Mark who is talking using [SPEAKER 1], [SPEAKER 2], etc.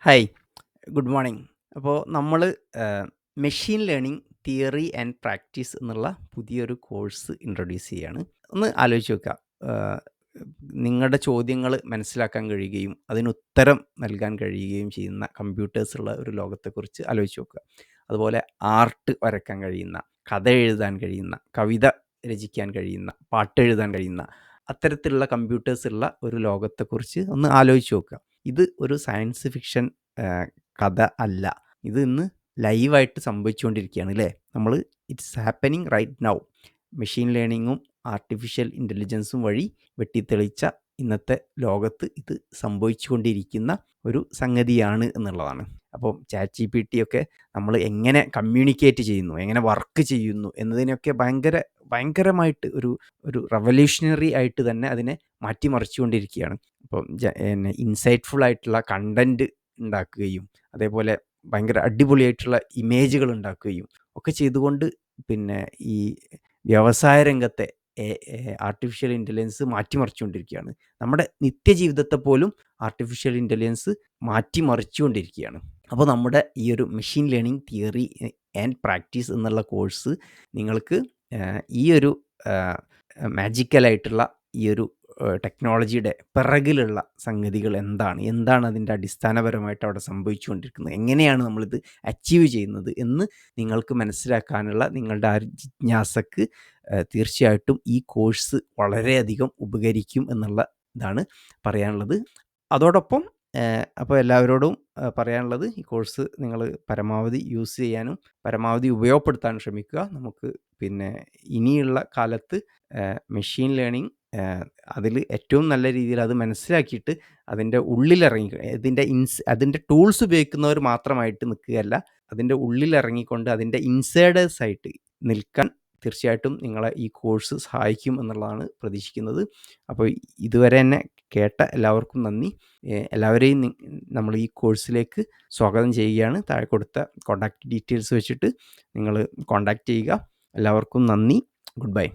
[SPEAKER 1] Hi, good morning. അപ്പോൾ നമ്മൾ machine learning theory and practice എന്നുള്ള പുതിയൊരു കോഴ്സ് ഇൻട്രൊഡ്യൂസ് ചെയ്യാണ്. ഒന്ന് ആലോചിച്ച് നോക്കുക. ആഹ്, നിങ്ങളുടെ ചോദ്യങ്ങൾ മനസ്സിലാക്കാൻ കഴിയുകയും അതിന് ഉത്തരം നൽകാൻ കഴിയുകയും ചെയ്യുന്ന കമ്പ്യൂട്ടേഴ്സ് ഉള്ള ഒരു ലോകത്തെക്കുറിച്ച് ആലോചിച്ച് നോക്കുക. അതുപോലെ ആർട്ട് വരയ്ക്കാൻ കഴിയുന്ന, കഥ എഴുതാൻ കഴിയുന്ന, കവിത രചിക്കാൻ കഴിയുന്ന, പാട്ട് എഴുതാൻ കഴിയുന്ന അത്തരത്തിലുള്ള കമ്പ്യൂട്ടേഴ്സ് ഉള്ള ഒരു ലോകത്തെക്കുറിച്ച് ഒന്ന് ആലോചിച്ച് നോക്കുക. ഇത് ഒരു സയൻസ് ഫിക്ഷൻ കഥ അല്ല. ഇത് ഇന്ന് ലൈവായിട്ട് സംഭവിച്ചുകൊണ്ടിരിക്കുകയാണ് അല്ലേ? നമ്മൾ it's happening right now. Machine ലേണിങ്ങും ആർട്ടിഫിഷ്യൽ ഇൻ്റലിജൻസും വഴി വെട്ടിത്തെളിച്ച ഇന്നത്തെ ലോകത്ത് ഇത് സംഭവിച്ചുകൊണ്ടിരിക്കുന്ന ഒരു സംഗതിയാണ് എന്നുള്ളതാണ്. അപ്പോൾ ചാറ്റ് ജി പി ടി ഒക്കെ നമ്മൾ എങ്ങനെ കമ്മ്യൂണിക്കേറ്റ് ചെയ്യുന്നു, എങ്ങനെ വർക്ക് ചെയ്യുന്നു എന്നതിനൊക്കെ ഭയങ്കരമായിട്ട് ഒരു ഒരു റവല്യൂഷണറി ആയിട്ട് തന്നെ അതിനെ മാറ്റിമറിച്ചുകൊണ്ടിരിക്കുകയാണ്. അപ്പം ഇൻസൈറ്റ്ഫുൾ ആയിട്ടുള്ള കണ്ടൻറ്റ് ഉണ്ടാക്കുകയും അതേപോലെ ഭയങ്കര അടിപൊളിയായിട്ടുള്ള ഇമേജുകൾ ഉണ്ടാക്കുകയും ഒക്കെ ചെയ്തുകൊണ്ട് പിന്നെ ഈ വ്യവസായ രംഗത്തെ ആർട്ടിഫിഷ്യൽ ഇൻ്റലിജൻസ് മാറ്റിമറിച്ചുകൊണ്ടിരിക്കുകയാണ്. നമ്മുടെ നിത്യജീവിതത്തെ പോലും ആർട്ടിഫിഷ്യൽ ഇൻ്റലിജൻസ് മാറ്റിമറിച്ചുകൊണ്ടിരിക്കുകയാണ്. അപ്പോൾ നമ്മുടെ ഈ ഒരു machine learning theory and practice എന്നുള്ള കോഴ്സ് നിങ്ങൾക്ക് ഈ ഒരു മാജിക്കലായിട്ടുള്ള ഈ ഒരു ടെക്നോളജിയുടെ പിറകിലുള്ള സംഗതികൾ എന്താണ് അതിൻ്റെ അടിസ്ഥാനപരമായിട്ട് അവിടെ സംഭവിച്ചുകൊണ്ടിരിക്കുന്നത്, എങ്ങനെയാണ് നമ്മളിത് അച്ചീവ് ചെയ്യുന്നത് എന്ന് നിങ്ങൾക്ക് മനസ്സിലാക്കാനുള്ള നിങ്ങളുടെ ആ ഒരു ജിജ്ഞാസക്ക് തീർച്ചയായിട്ടും ഈ കോഴ്സ് വളരെയധികം ഉപകരിക്കും എന്നുള്ള ഇതാണ് പറയാനുള്ളത്. അതോടൊപ്പം അപ്പോൾ എല്ലാവരോടും പറയാനുള്ളത്, ഈ കോഴ്സ് നിങ്ങൾ പരമാവധി യൂസ് ചെയ്യാനും പരമാവധി ഉപയോഗപ്പെടുത്താനും ശ്രമിക്കുക. നമുക്ക് പിന്നെ ഇനിയുള്ള കാലത്ത് മെഷീൻ ലേണിംഗ് അതിൽ ഏറ്റവും നല്ല രീതിയിൽ അത് മനസ്സിലാക്കിയിട്ട് അതിൻ്റെ ഉള്ളിലിറങ്ങി അതിൻ്റെ ടൂൾസ് ഉപയോഗിക്കുന്നവർ മാത്രമായിട്ട് നിൽക്കുകയല്ല, അതിൻ്റെ ഉള്ളിലിറങ്ങിക്കൊണ്ട് അതിൻ്റെ ഇൻസൈഡേഴ്സായിട്ട് നിൽക്കാൻ തീർച്ചയായിട്ടും നിങ്ങളെ ഈ കോഴ്സ് സഹായിക്കും എന്നുള്ളതാണ് പ്രതീക്ഷിക്കുന്നത്. അപ്പോൾ ഇതുവരെ എന്നെ കേട്ട എല്ലാവർക്കും നന്ദി. എല്ലാവരെയും നമ്മൾ ഈ കോഴ്സിലേക്ക് സ്വാഗതം ചെയ്യുകയാണ്. താഴെ കൊടുത്ത കോൺടാക്റ്റ് ഡീറ്റെയിൽസ് വെച്ചിട്ട് നിങ്ങൾ കോൺടാക്റ്റ് ചെയ്യുക. എല്ലാവർക്കും നന്ദി. Good bye.